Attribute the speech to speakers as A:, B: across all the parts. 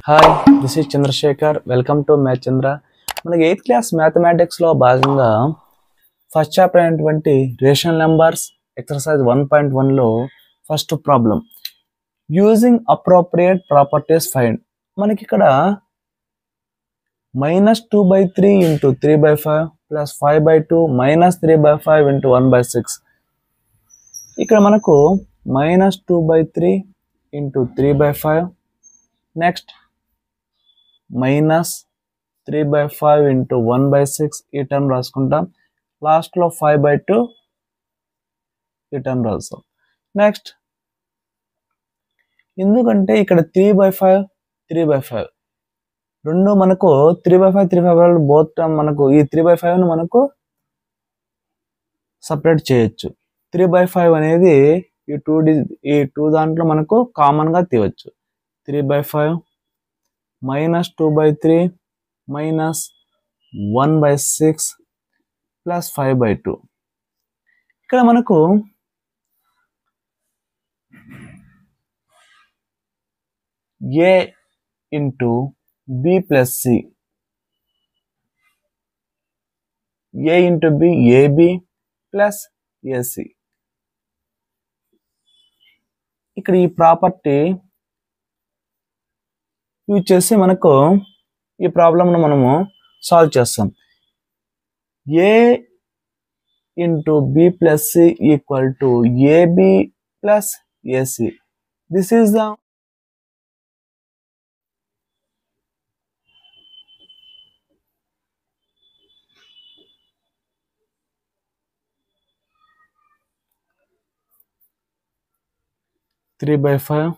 A: Hi, this is Chandrashekar. Welcome to math Chandra. మనకి 8th class మ్యాథమెటిక్స్లో భాగంగా ఫస్ట్ చాప్టర్ అయినటువంటి రేషనల్ నెంబర్స్ ఎక్సర్సైజ్ 1.1లో first problem using appropriate properties find. మనకి ఇక్కడ -2/3 × 3/5 + 5/2 - 3/5 × 1/6. ఇక్కడ మనకు -2/3 × 3/5 నెక్స్ట్ -3/5 × 1/6 ఈ టర్మ్ రాసుకుంటాం. లాస్ట్లో 5/2 ఈ టర్మ్ రాస్తాం. నెక్స్ట్ ఎందుకంటే ఇక్కడ 3/5 3/5 రెండు మనకు 3/5 3/5 బోత్ టర్మ్ మనకు ఈ 3/5ను మనకు సపరేట్ చేయొచ్చు. 3/5 అనేది ఈ టూ దాంట్లో మనకు కామన్గా తీయవచ్చు. 3/5 -2/3 - 1/6 + 5/2. ఇక్కడ మనకు a × b + c, a × b ab + ac. ఇక్కడ ఈ ప్రాపర్టీ యూజ్ చేసి మనకు ఈ ప్రాబ్లంను మనము సాల్వ్ చేస్తాం. a × b + c = ab + ac. This is the -3/5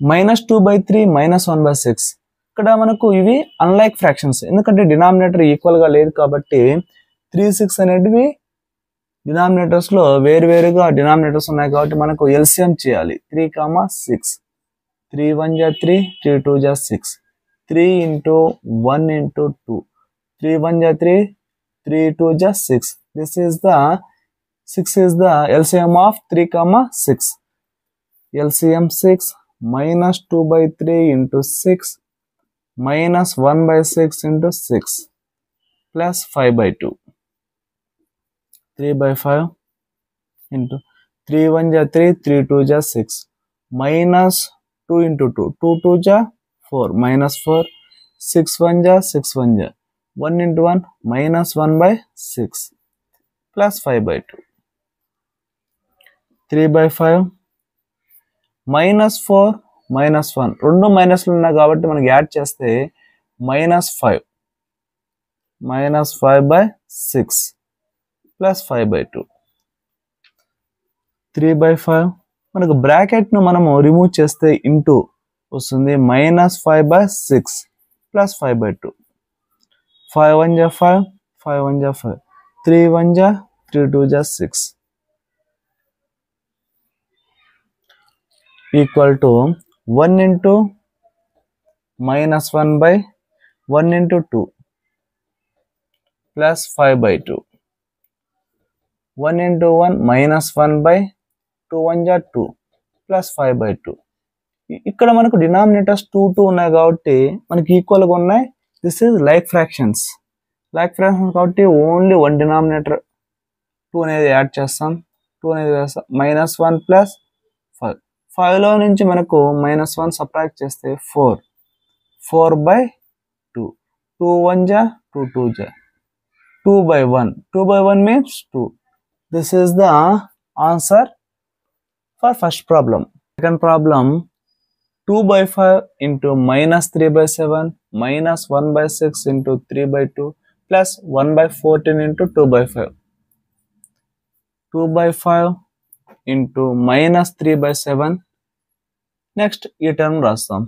A: -2/3 -1/6. ఇక్కడ మనకు ఇవి అన్లైక్ ఫ్రాక్షన్స్, ఎందుకంటే డినామినేటర్ ఈక్వల్గా లేదు కాబట్టి 3, 6 అనేటివి డినామినేటర్స్లో వేరువేరుగా డినామినేటర్స్ ఉన్నాయి కాబట్టి మనకు ఎల్సిఎం చేయాలి. 3, 6 3 1 = 3 3 2 = 6 3 × 1 × 2 3 1 = 3 3 2 = 6. This is the 6 is the LCM of 3, 6. LCM 6 -2/3 × 6 -1/6 × 6 + 5/2. 3/5 × 3 1 = 3 3 2 = 6 -2 × 2 2 2 = 4 -4 6 1 = 6 1 = 1 × 1 -1/6 + 5/2. 3/5 -4 -1 రెండు మైనస్లు ఉన్నాయి కాబట్టి మనకి యాడ్ చేస్తే -5 -5/6 + 5/2. 3/5 మనకు బ్రాకెట్ను మనము రిమూవ్ చేస్తే ఇంటూ వస్తుంది -5/6 + 5/2. 5 1 = 5 5 1 = 5 3 1 = 3 2 = 6 equal to 1 × -1/1 × 2 + 5/2. 1 × 1 -1/2 1 = 2 + 5/2. ఇక్కడ మనకు డినామినేటర్స్ 2 2 ఉన్నాయి కాబట్టి మనకి ఈక్వల్గా ఉన్నాయి. దిస్ ఈజ్ లైక్ ఫ్రాక్షన్స్ కాబట్టి ఓన్లీ వన్ డినామినేటర్ 2 అనేది యాడ్ చేస్తాం. 2 అనేది వేస్తాం. -1 + 5 5లో నుంచి మనకు -1 సబ్ట్రాక్ట్ చేస్తే 4 4/2 2 1 = 2 2 = 2/1 2/1 means 2. This is the answer for first problem. Second problem 2/5 × -3/7 -1/6 × 3/2 + 1/14 × 2/5. 2/5 × -3/7 next ఈ టర్మ్ రాస్తాం.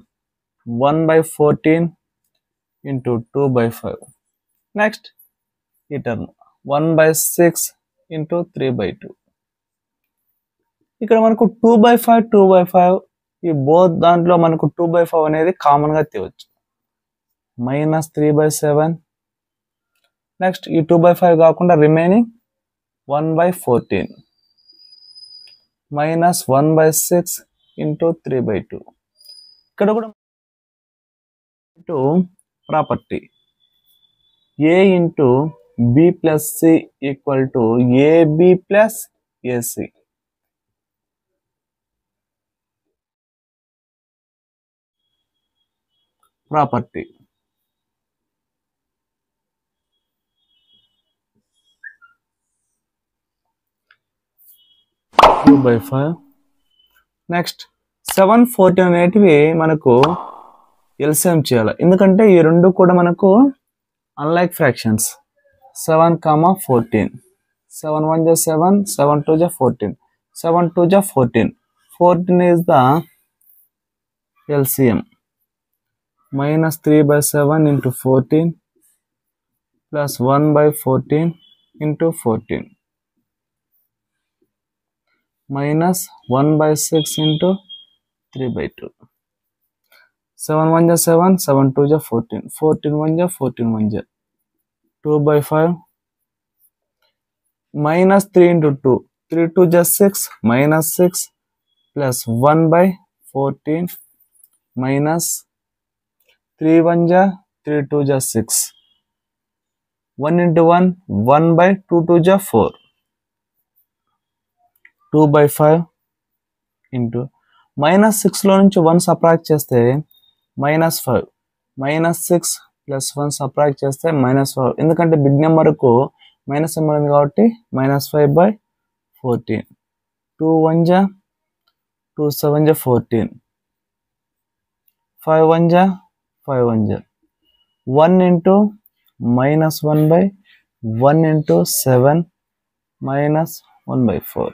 A: 1/14 × 2/5 నెక్స్ట్ ఈ టర్మ్ 1/6 × 3/2. ఇక్కడ మనకు 2/5 2/5 ఈ బోత్ దాంట్లో మనకు 2/5 అనేది కామన్గా తీయవచ్చు. -3/7 నెక్స్ట్ ఈ 2/5 కాకుండా రిమైనింగ్ 1/14 -1/6 × 3/2. ఇక్కడ కూడా into property. A into B plus C equal to AB plus AC. Property. Two by 5. Next 714 అనేటివి మనకు ఎల్సిఎం చేయాలి, ఎందుకంటే ఈ రెండు కూడా మనకు unlike fractions. 7,14, 7 1 ja 7, 7 2 ja 14, 7 2 ja 14, 14 is the LCM. Minus 3 by 7 into 14 plus 1 by 14 into 14 minus 1 by 6 into 3 by 2. 7 1 ja 7, 7 2 ja 14, 14 1 ja 14 1 ja 2 by 5 minus 3 into 2, 3 2 ja 6 minus 6 plus 1 by 14 minus 3 1 ja 3 2 ja 6, 1 into 1, 1 by 2 2 ja 4, 2 by 5 into minus 6 లో నుంచి 1 subtract చేస్తే minus 5, minus 6 plus 1 subtract చేస్తే minus 5, ఎందుకంటే big నెంబర్కు minus number ఉంది కాబట్టి minus 5 by 14, 2 1 ja 2 7 ja 14, 5 1 ja 5 1 ja 1 into minus 1 by 1 into 7 minus 1 by 4,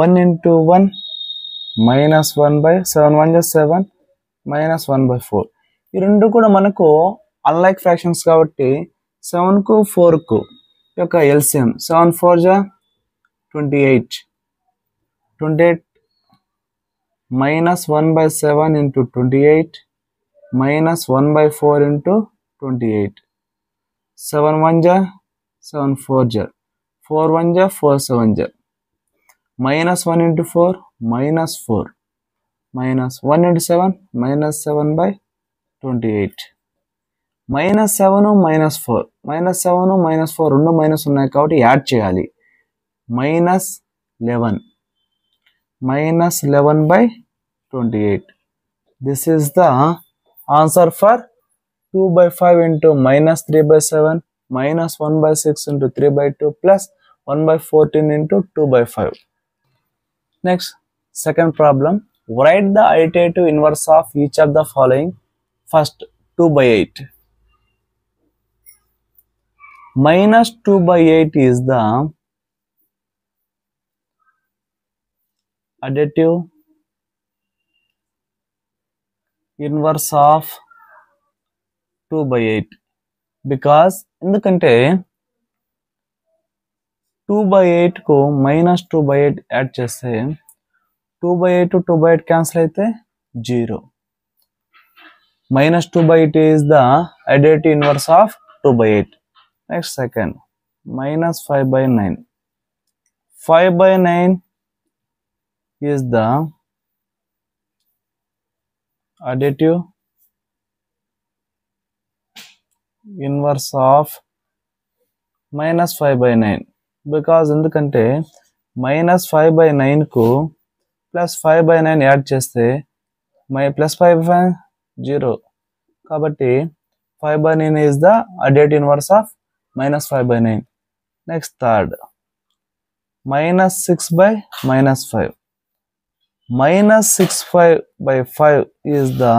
A: 1 into 1 minus 1 by 7 1 ja 7 minus 1 by 4. ఈ రెండు కూడా మనకు అన్లైక్ ఫ్రాక్షన్స్ కాబట్టి 7 కు 4 కు యొక్క LCM 7 4 ja 28, 28 minus 1 by 7 into 28 minus 1 by 4 into 28, 7 1 ja 7 4 ja 4 1 ja 4 7 ja minus 1 into 4 minus 4 minus 1 into 7 minus 7 by 28, minus 7 minus 4, minus 7 minus 4 రెండు minus ఉన్నాయి కాబట్టి యాడ్ చేయాలి, minus 11, minus 11 by 28. This is the answer for 2 by 5 into minus 3 by 7 minus 1 by 6 into 3 by 2 plus 1 by 14 into 2 by 5. Next, second problem. Write the additive inverse of each of the following. First, 2 by 8. Minus 2 by 8 is the additive inverse of 2 by 8. Because ఎందుకంటే 2 by 8 కు minus 2 by 8 add చేస్తే 2 by 8 2 by 8 cancel అయితే 0. Minus 2 by 8 is the additive inverse of 2 by 8. Next, second, minus 5 by 9. 5 by 9 is the additive inverse of minus 5 by 9. Because ఎందుకంటే minus 5 by 9 కు plus 5 by 9 add చేస్తే plus 5 by 0. కాబట్టి 5 by 9 is the additive inverse of minus 5 by 9. Next, third, minus 6 by minus 5. Minus 6 by 5 is the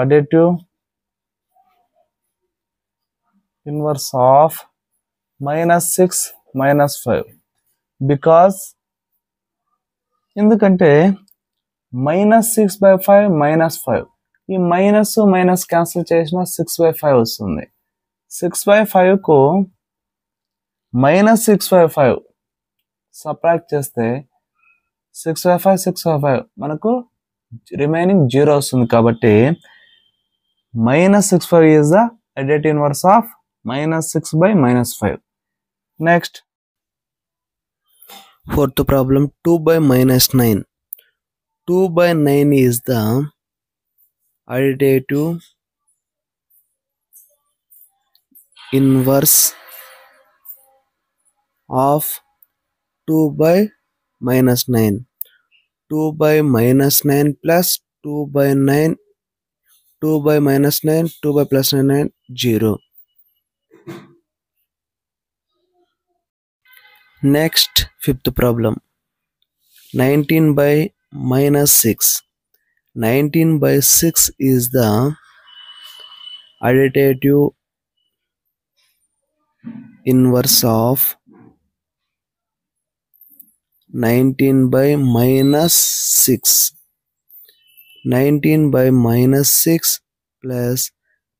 A: additive inverse of minus 6 minus 5. Because ఎందుకంటే minus 6 by 5 minus 5, ఈ minus minus cancel చేసిన 6 by 5 వస్తుంది. 6 by 5 కు minus 6 by 5 subtract చేస్తే 6 by 5 6 by 5 మనకు remaining 0 వస్తుంది. కాబట్టి minus 6 5 is the additive inverse of minus 6 by minus 5. Next,
B: fourth problem, 2 by minus 9.
A: 2 by 9 is the additive inverse of 2 by minus 9. 2 by minus 9 plus 2 by 9, 2 by minus 9, 2 by plus 9, 0. Next, fifth problem. 19 by minus 6. 19 by 6 is the additive inverse of 19 by minus 6. 19 by minus 6 plus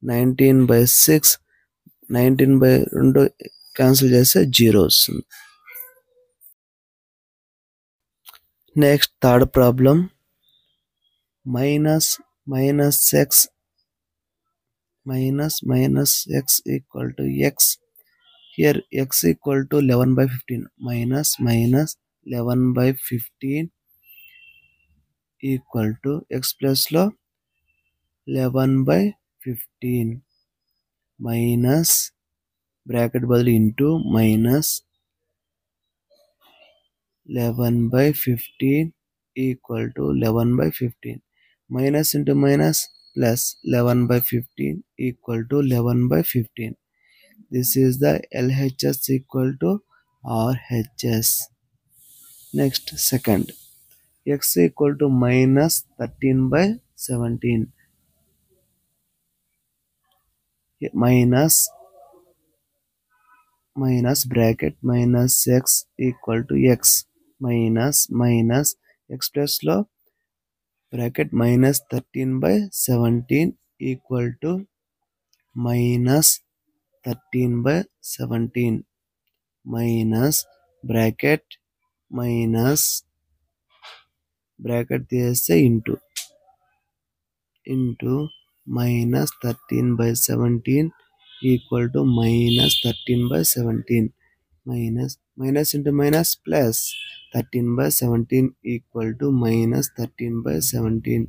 A: 19 by 6, 19 by 2 cancel చేస్తే 0 వస్తుంది. Next third problem. minus x equal to x. Here x equal to 11 by 15. minus 11 by 15 equal to x plus లో 11 by 15 minus bracket బదులు into minus 11 by 15 equal to 11 by 15. Minus into minus plus 11 by 15 equal to 11 by 15. This is the LHS equal to RHS. Next, second. X equal to minus 13 by 17. Minus bracket minus x equal to x minus x plus లో bracket minus 13 by 17 equal to minus 13 by 17 minus bracket తీస్తే into minus 13 by 17 equal to minus 13 by 17 minus into minus plus 13 by 17 equal to minus 13 by 17